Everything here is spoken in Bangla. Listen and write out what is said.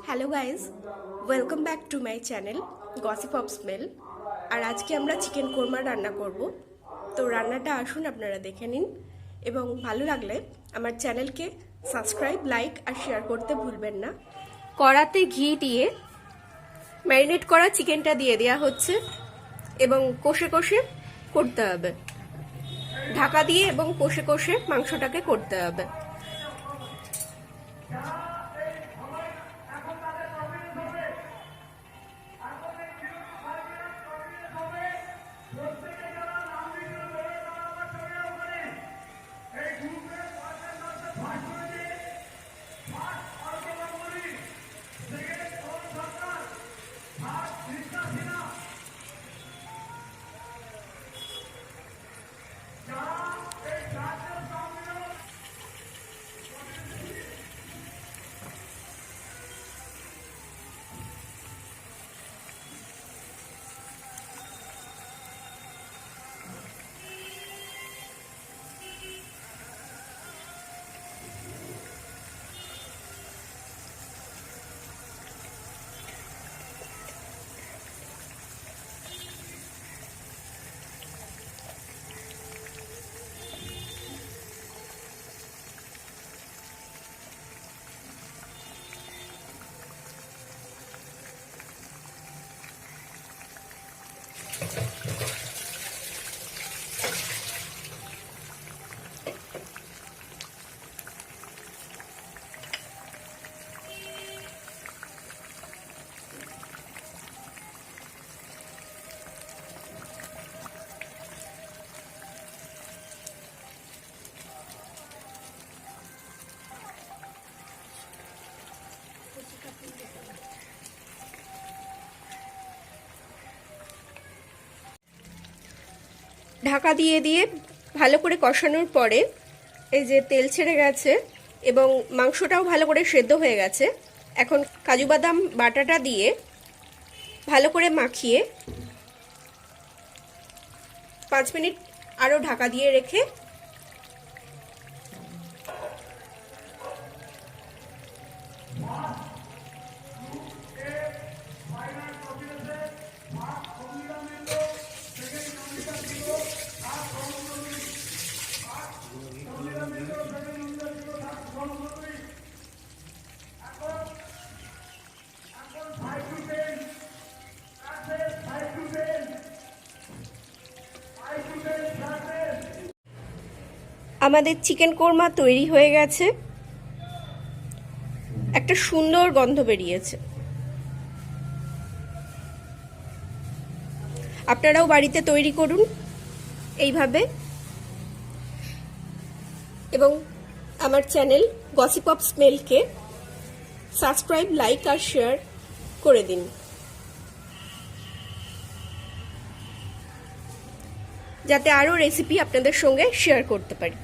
Hello guys, welcome back to my channel gossip of smell. আর আজকে আমরা চিকেন কোরমা রান্না করব। তো রান্নাটা আসুন আপনারা দেখে নিন, এবং ভালো লাগলে আমার চ্যানেলকে সাবস্ক্রাইব, লাইক আর শেয়ার করতে ভুলবেন না। কড়াতে ঘি দিয়ে ম্যারিনেট করা চিকেনটা দিয়ে দেওয়া হচ্ছে এবং কষে কষে করতে হবে, ঢাকা দিয়ে এবং কষে কষে মাংসটাকে করতে হবে। ঢাকা দিয়ে দিয়ে ভালো করে কষানোর পরে এই যে তেল ছেড়ে গেছে এবং মাংসটাও ভালো করে সেদ্ধ হয়ে গেছে। এখন কাজু বাদাম বাটাটা দিয়ে ভালো করে মাখিয়ে 5 মিনিট আরও ঢাকা দিয়ে রেখে আমাদের চিকেন কোরমা তৈরি হয়ে গেছে। একটা সুন্দর গন্ধ বেরিয়েছে। আপনারাও বাড়িতে তৈরি করুন এইভাবে, এবং আমার চ্যানেল গসিপ অফ স্মেলকে সাবস্ক্রাইব, লাইক আর শেয়ার করে দিন, যাতে আরও রেসিপি আপনাদের সঙ্গে শেয়ার করতে পারি।